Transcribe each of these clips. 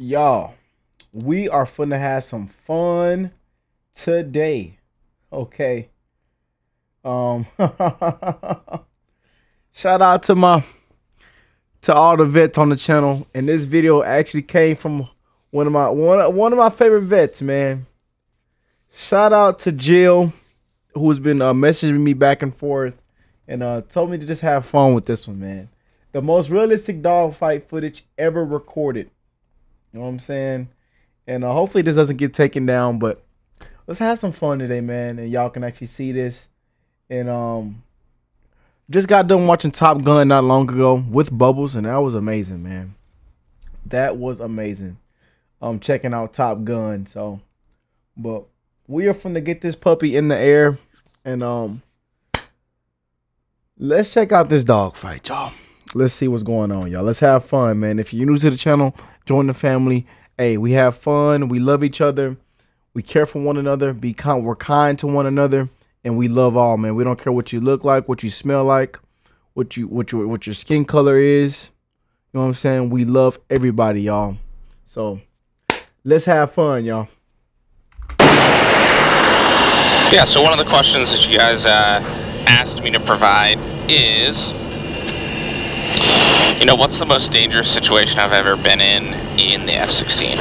Y'all, we are finna have some fun today. Okay. Shout out to all the vets on the channel. And this video actually came from one of my favorite vets, man. Shout out to Jill, who's been messaging me back and forth and told me to just have fun with this one, man. The most realistic dogfight footage ever recorded. You know what I'm saying? And hopefully this doesn't get taken down, but let's have some fun today, man. And y'all can actually see this. And just got done watching Top Gun not long ago with Bubbles, and that was amazing, man. That was amazing. Checking out Top Gun. So, but we are finna get this puppy in the air, and let's check out this dog fight, y'all. Let's see what's going on, y'all. Let's have fun, man. If you're new to the channel, join the family. Hey, we have fun. We love each other. We care for one another. We're kind to one another, and we love all, man. We don't care what you look like, what you smell like, what your skin color is. You know what I'm saying? We love everybody, y'all. So let's have fun, y'all. Yeah. So one of the questions that you guys asked me to provide is, you know, what's the most dangerous situation I've ever been in the F-16?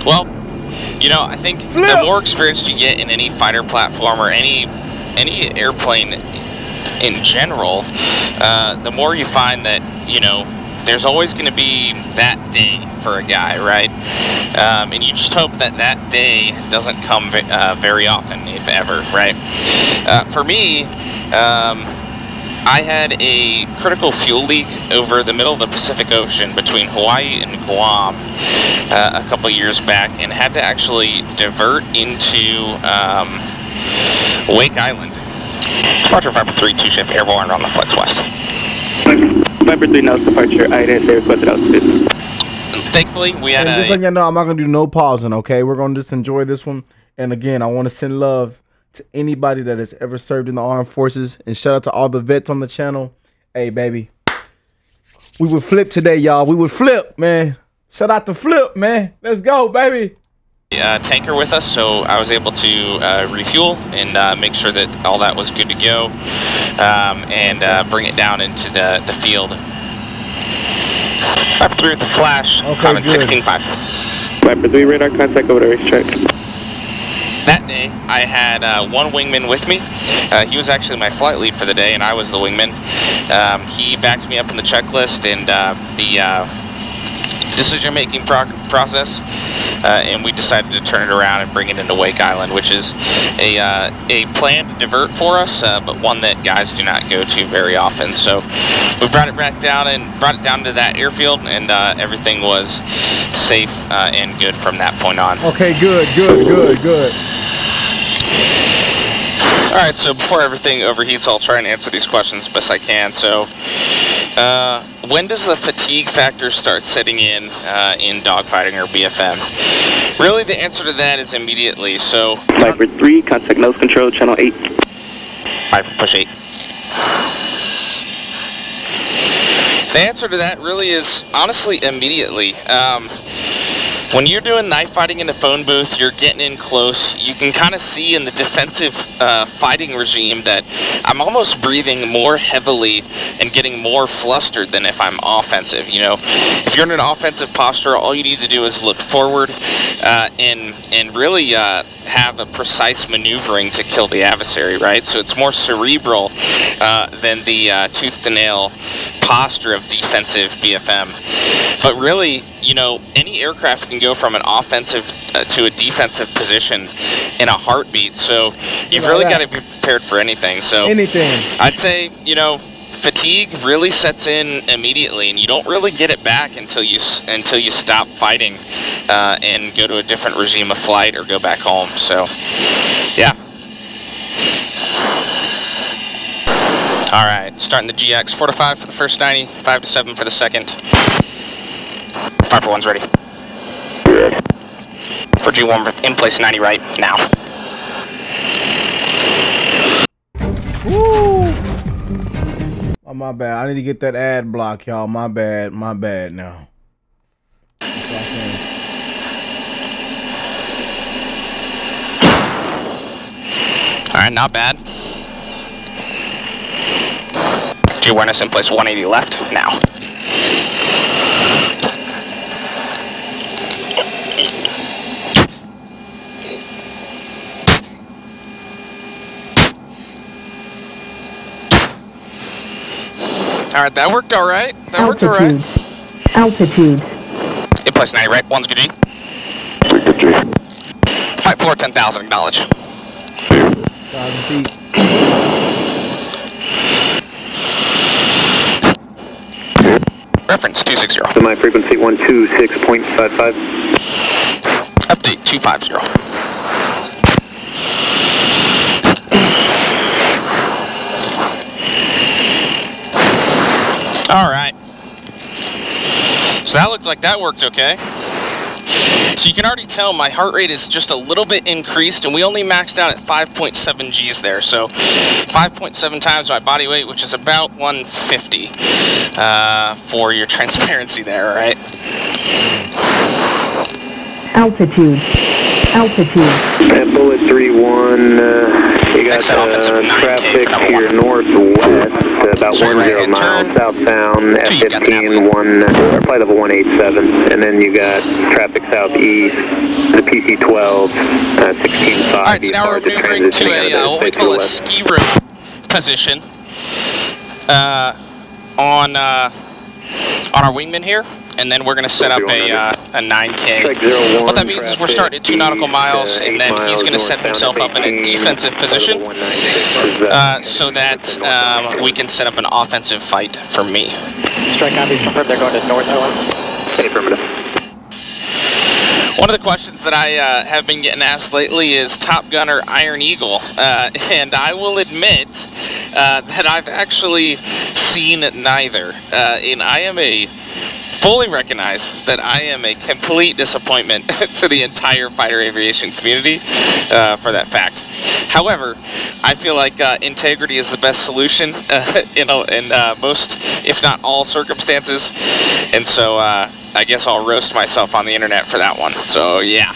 Well, you know, I think the more experience you get in any fighter platform or any airplane in general, the more you find that, you know, there's always going to be that day for a guy, right? And you just hope that that day doesn't come very often, if ever, right? For me, I had a critical fuel leak over the middle of the Pacific Ocean between Hawaii and Guam a couple years back, and had to actually divert into Wake Island. Departure Viper 3, 2 ship airborne on the flex west. Viper 3 now departure, I didn't say requested altitude. Thankfully, we had just letting you know, I'm not going to do no pausing, okay? We're going to just enjoy this one. And again, I want to send love to anybody that has ever served in the armed forces, and shout out to all the vets on the channel. Hey, baby, we would flip today, y'all. We would flip, man. Shout out to Flip, man. Let's go, baby. Tanker with us, so I was able to refuel and make sure that all that was good to go, and bring it down into the field. Viper 3 with the flash. Okay, good. 16.5. Viper 3 radar contact over the racetrack. That day, I had one wingman with me. He was actually my flight lead for the day, and I was the wingman. He backed me up in the checklist and the decision-making process, and we decided to turn it around and bring it into Wake Island, which is a planned divert for us, but one that guys do not go to very often. So we brought it back down and brought it down to that airfield, and everything was safe and good from that point on. Okay, good. Alright, so before everything overheats, I'll try and answer these questions best I can. So, when does the fatigue factor start setting in dogfighting or BFM? Really, the answer to that is immediately. So, Viper 3, contact nose control, channel 8. Viper, push 8. The answer to that really is, honestly, immediately. When you're doing knife fighting in the phone booth, you're getting in close, you can kind of see in the defensive fighting regime that I'm almost breathing more heavily and getting more flustered than if I'm offensive. You know, if you're in an offensive posture, all you need to do is look forward and really have a precise maneuvering to kill the adversary, right? So it's more cerebral than the tooth to nail posture of defensive BFM. But really, you know, any aircraft can go from an offensive to a defensive position in a heartbeat. So you've really got to be prepared for anything. So I'd say, you know, fatigue really sets in immediately, and you don't really get it back until you stop fighting and go to a different regime of flight or go back home. So, yeah. All right, starting the GX, 4 to 5 for the first 90, 5 to 7 for the second. 5 for 1's ready. For G1 in place 90 right now. Woo! Oh, my bad. I need to get that ad block, y'all. My bad now. Alright, not bad. Do awareness in place 180 left now. Alright, that worked alright. That worked alright. Altitude. In place 90, right? 1's good G. Good G. Flight floor 10,000, acknowledge. 1,000 feet. Reference 260. Semi frequency 126.55. Update 250. Alright. So that looked like that worked okay. So you can already tell my heart rate is just a little bit increased, and we only maxed out at 5.7 Gs there. So 5.7 times my body weight, which is about 150 for your transparency there, right? Altitude. Altitude. At bullet 3-1, you got traffic to your northwest, about 10 miles southbound, F-15, flight level 187, and then you got traffic southeast, the PC-12, 16.5. Alright, so now we're maneuvering to a, what we call a ski room position on our wingman here. And then we're going to set up a 9K. What that means is we're starting at 2 nautical miles, and then he's going to set himself up in a defensive position so that we can set up an offensive fight for me. Strike copies confirmed they're going to north Owen. Affirmative. One of the questions that I have been getting asked lately is Top Gun or Iron Eagle, and I will admit that I've actually seen neither, and I am fully recognize that I am a complete disappointment to the entire fighter aviation community for that fact. However, I feel like integrity is the best solution in most, if not all, circumstances, and so I guess I'll roast myself on the internet for that one. So yeah.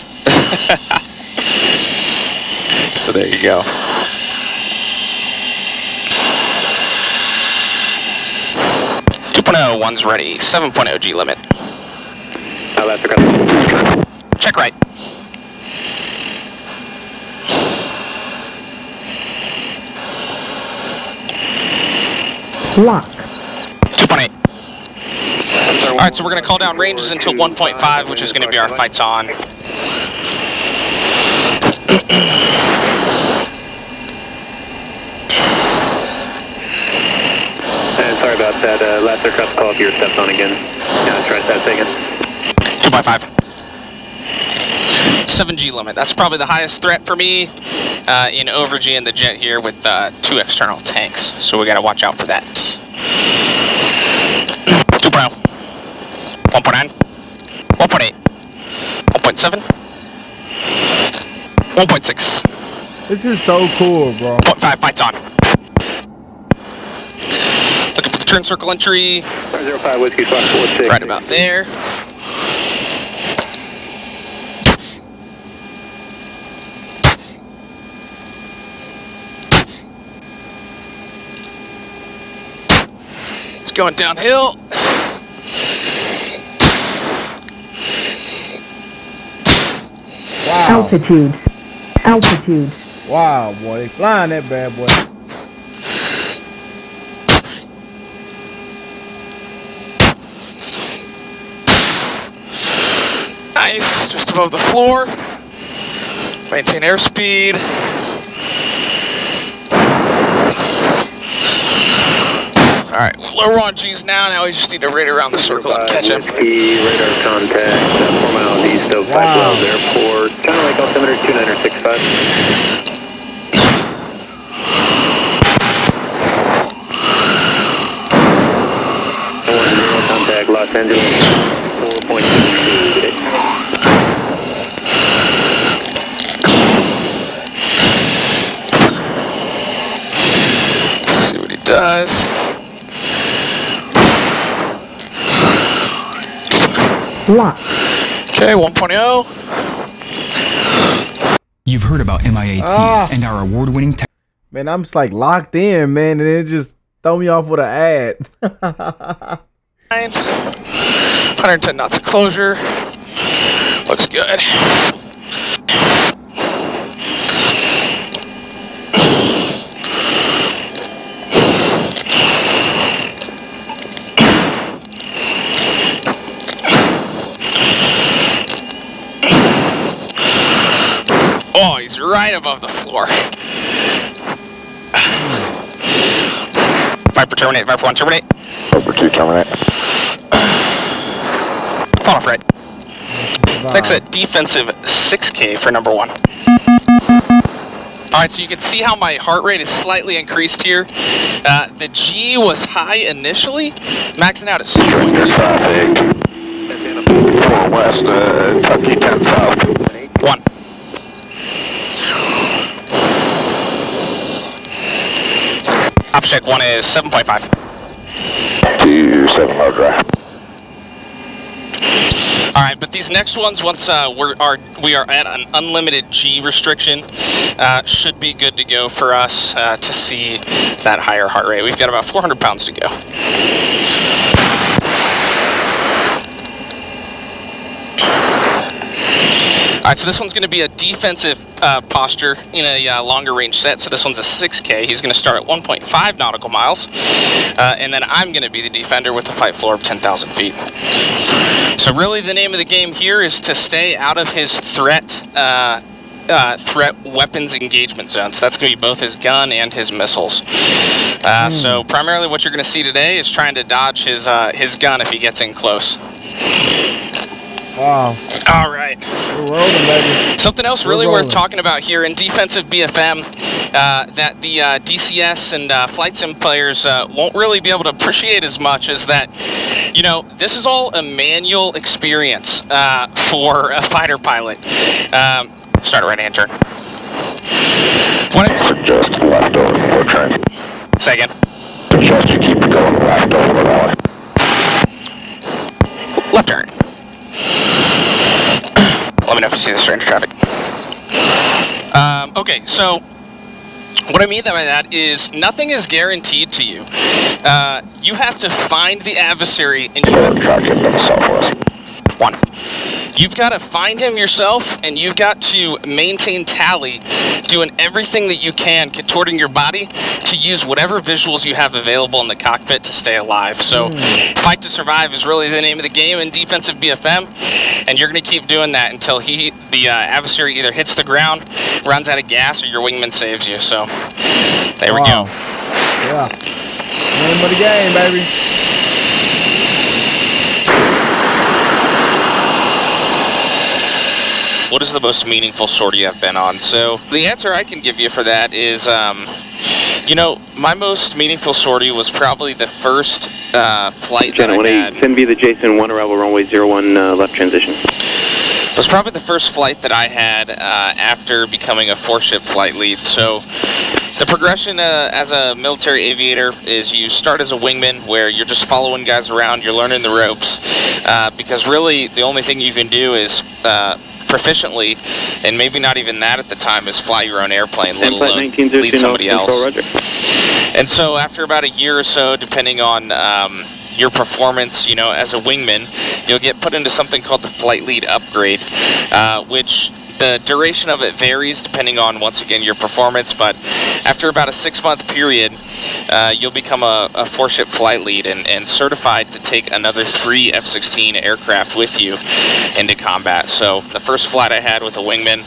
So there you go. One's ready. 7.0 G limit. Check right. Lock. 2.8. Alright, so we're going to call down ranges until 1.5, which is going to be our fights on. Sorry about that. Last aircraft call if you're stepped on again. Try that again. 2.5. 7G limit. That's probably the highest threat for me in over-G in the jet here with 2 external tanks. So we got to watch out for that. 2.0. 1.9. 1.8. 1.7. 1.6. This is so cool, bro. 0.5. Fights on. Looking for the turn circle entry. 05 Whiskey 546. Right about there. It's going downhill. Wow. Altitude. Altitude. Wow, boy. They flying that bad boy. Nice, just above the floor. Maintain airspeed. Alright, lower on G's now we just need to rate around the circle and catch him. Radar contact, 4 miles east of 5 Wells Airport. China Lake altimeter 2965. Contact Los Angeles 4.22. See what he does. Lock. Okay, 1.0. You've heard about MIAT and our award-winning tech. Man, I'm just like locked in, man, and it just throw me off with an ad. 110 knots of closure. Looks good. Oh, he's right above the floor. Viper terminate, Viper 1 terminate. Viper 2 terminate. Fall off right. Next at defensive 6K for number 1. Alright, so you can see how my heart rate is slightly increased here. The G was high initially, maxing out at 6.3. Traffic. 4 west, Kentucky 10 south. 1. Option 1 is 7.5. 7 low drive. Alright, but these next ones, once we are at an unlimited G restriction, should be good to go for us to see that higher heart rate. We've got about 400 pounds to go. Alright, so this one's going to be a defensive posture in a longer range set. So this one's a 6K. He's going to start at 1.5 nautical miles. And then I'm going to be the defender with the flight floor of 10,000 feet. So really the name of the game here is to stay out of his threat weapons engagement zone. So that's going to be both his gun and his missiles. So primarily what you're going to see today is trying to dodge his gun if he gets in close. Wow. All right. We're rolling, baby. Something else really worth talking about here in defensive BFM that the DCS and flight sim players won't really be able to appreciate as much is that, you know, this is all a manual experience for a fighter pilot. Start a right-hand turn. Suggest left over the train. Say again. Suggest you keep going left over the valley. Left turn. Let me know if you see the strange traffic. Okay, so what I mean by that is nothing is guaranteed to you. You have to find the adversary and you have to... 1. You've got to find him yourself, and you've got to maintain tally, doing everything that you can, contorting your body to use whatever visuals you have available in the cockpit to stay alive. So, fight to survive is really the name of the game in defensive BFM, and you're going to keep doing that until the adversary either hits the ground, runs out of gas, or your wingman saves you. So, there we go. Yeah. Name of the game, baby. What is the most meaningful sortie I've been on? So the answer I can give you for that is, you know, my most meaningful sortie was probably the first flight that I had. Send me the Jason 1 arrival runway 01 left transition. It was probably the first flight that I had after becoming a 4-ship flight lead. So the progression as a military aviator is you start as a wingman where you're just following guys around, you're learning the ropes, because really the only thing you can do is proficiently, and maybe not even that at the time, is fly your own airplane, let alone lead somebody else. And so after about a year or so, depending on your performance, you know, as a wingman, you'll get put into something called the flight lead upgrade, which the duration of it varies depending on, once again, your performance, but after about a 6-month period, you'll become a 4-ship flight lead and certified to take another 3 F-16 aircraft with you into combat. So the first flight I had with a wingman,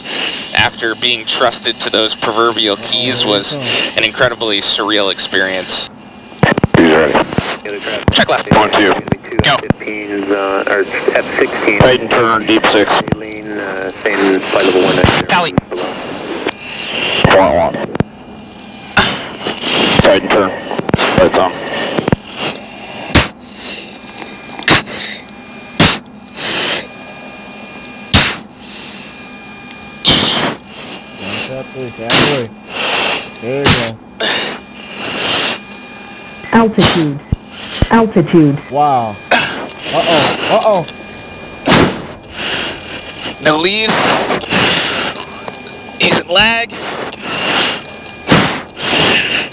after being trusted to those proverbial keys, was an incredibly surreal experience. He's ready. Check left. 1, 2. Go. Or F-16. Right and turn, deep 6. Same flight level 1. Tally. 1. Right and turn. Lights on. There you go. Altitude. Altitude. Wow. Uh-oh. Uh-oh. No lead. He's in lag.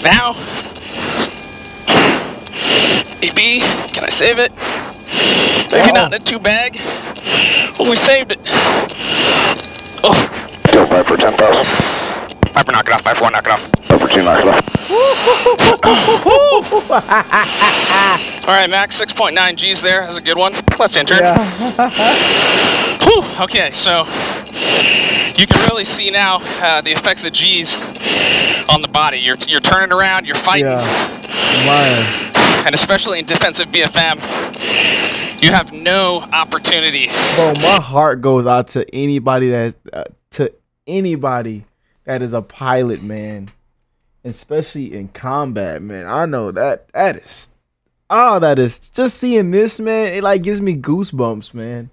Now. AB, can I save it? Maybe not in a 2-bag. Oh, we saved it. Oh. Go Viper 10,000. Viper, knock it off. Viper 1, knock it off. Viper 2, knock it off. Alright, max 6.9 G's there. That's a good one. Left hand turn. Yeah. Whew, okay, so you can really see now the effects of G's on the body. You're turning around, you're fighting. Yeah. Man. And especially in defensive BFM, you have no opportunity. Bro, my heart goes out to anybody that is a pilot, man. Especially in combat, man. I know that is just seeing this, man. It like gives me goosebumps, man.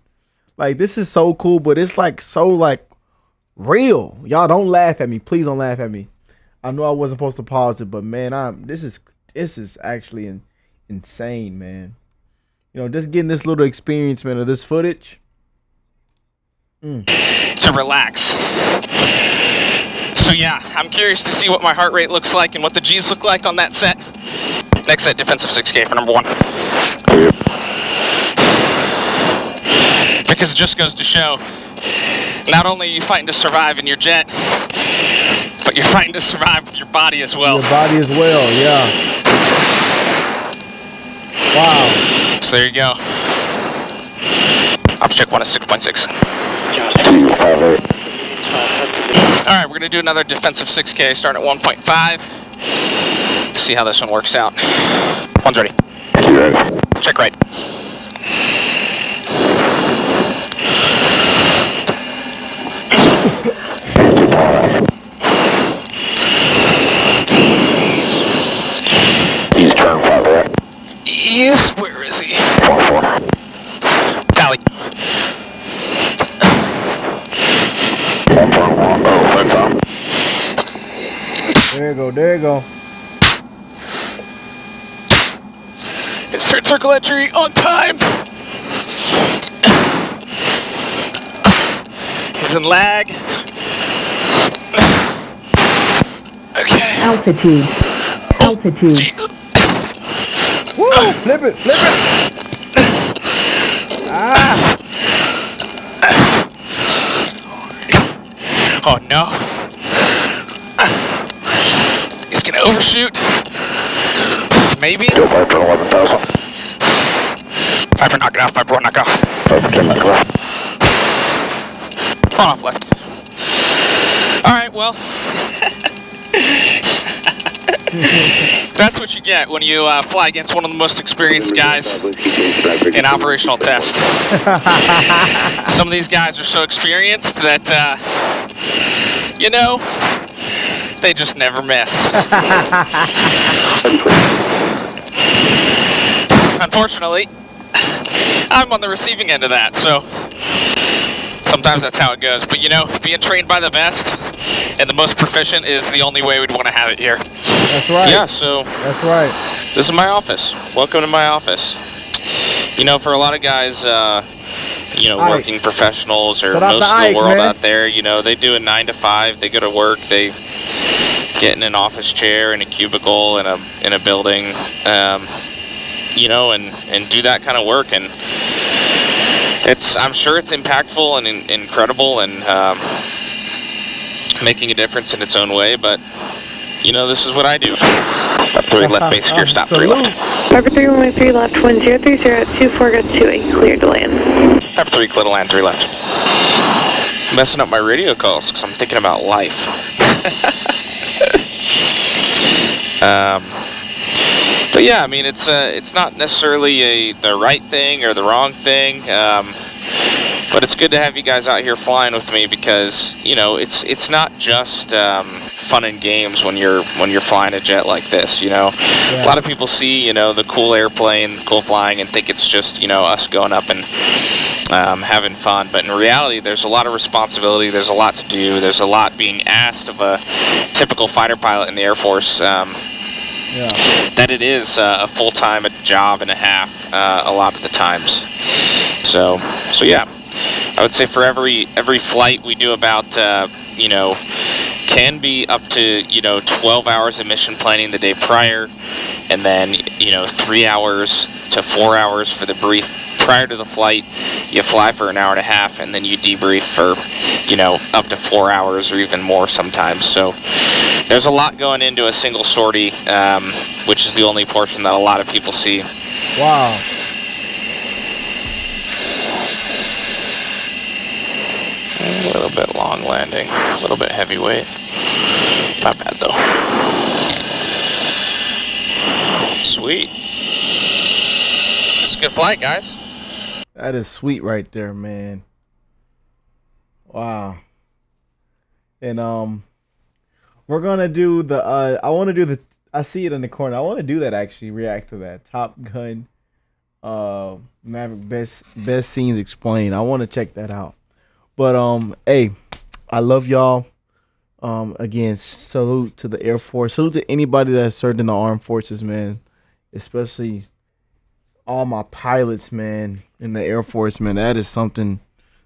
Like this is so cool, but it's like so like real. Y'all don't laugh at me, please don't laugh at me. I know I wasn't supposed to pause it, but man, this is actually insane, man. You know, just getting this little experience, man, of this footage. To relax. So yeah, I'm curious to see what my heart rate looks like and what the G's look like on that set. Next set, defensive 6K for number 1. Because it just goes to show, not only are you fighting to survive in your jet, but you're fighting to survive with your body as well. Your body as well, yeah. Wow. So there you go. Ops check 1 is 6.6. Alright, we're going to do another defensive 6K, starting at 1.5. See how this one works out. One's ready. Check right. He's turn 5, right? Yes, where is he? 4. Tally. 1.1. Oh, flight time. There you go, there you go. Insert circle entry on time. He's in lag. Okay. Altitude. Altitude. Jeez. Woo! Flip it, flip it. Ah! Oh no. He's gonna overshoot. Maybe. Go Viper 11,000. Viper, knock it off. Viper 1, knock it off. Viper 10, knock it off. On off left. Alright, well. That's what you get when you fly against one of the most experienced guys in operational test. Some of these guys are so experienced that, you know, they just never miss. Unfortunately, I'm on the receiving end of that, so sometimes that's how it goes. But you know, being trained by the best and the most proficient is the only way we'd want to have it here. That's right. Yeah, so that's right. this is my office. Welcome to my office. You know, for a lot of guys, you know, working professionals or most of the world out there, you know, they do a 9 to 5. They go to work. They get in an office chair in a cubicle in a building, you know, and do that kind of work. And I'm sure it's impactful and incredible and making a difference in its own way. But you know, this is what I do. Left 3 left base gear, stop 3 left. Viper 313 left, 1030 at 24, got 28, cleared to land. Viper 3 clear to land, 3 left. Messing up my radio calls because I'm thinking about life. But yeah, I mean, it's not necessarily the right thing or the wrong thing, but it's good to have you guys out here flying with me because you know it's not just fun and games when you're flying a jet like this. You know, a lot of people see the cool airplane, cool flying, and think it's just us going up and having fun. But in reality, there's a lot of responsibility. There's a lot to do. There's a lot being asked of a typical fighter pilot in the Air Force. That it is a full-time job and a half a lot of the times. So yeah. I would say for every flight we do about, you know, can be up to, you know, 12 hours of mission planning the day prior, and then, you know, 3 hours to 4 hours for the brief prior to the flight. You fly for an hour and a half, and then you debrief for, you know, up to 4 hours or even more sometimes. So there's a lot going into a single sortie, which is the only portion that a lot of people see. Wow. A little bit long landing, a little bit heavyweight. Not bad though. Sweet. It's a good flight, guys. That is sweet right there, man. Wow. And we're gonna do the I want to do the, I see it in the corner. I want to do that, actually react to that Top Gun Maverick best scenes explained. I want to check that out. But hey, I love y'all. Again, salute to the Air Force. Salute to anybody that served in the armed forces, man. Especially all my pilots, man, in the Air Force, man. That is something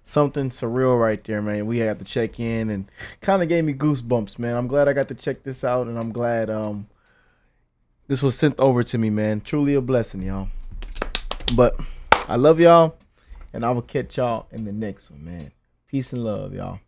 surreal right there, man. We had to check in and kind of gave me goosebumps, man. I'm glad I got to check this out, and I'm glad this was sent over to me, man. Truly a blessing, y'all. But I love y'all, and I will catch y'all in the next one, man. Peace and love, y'all.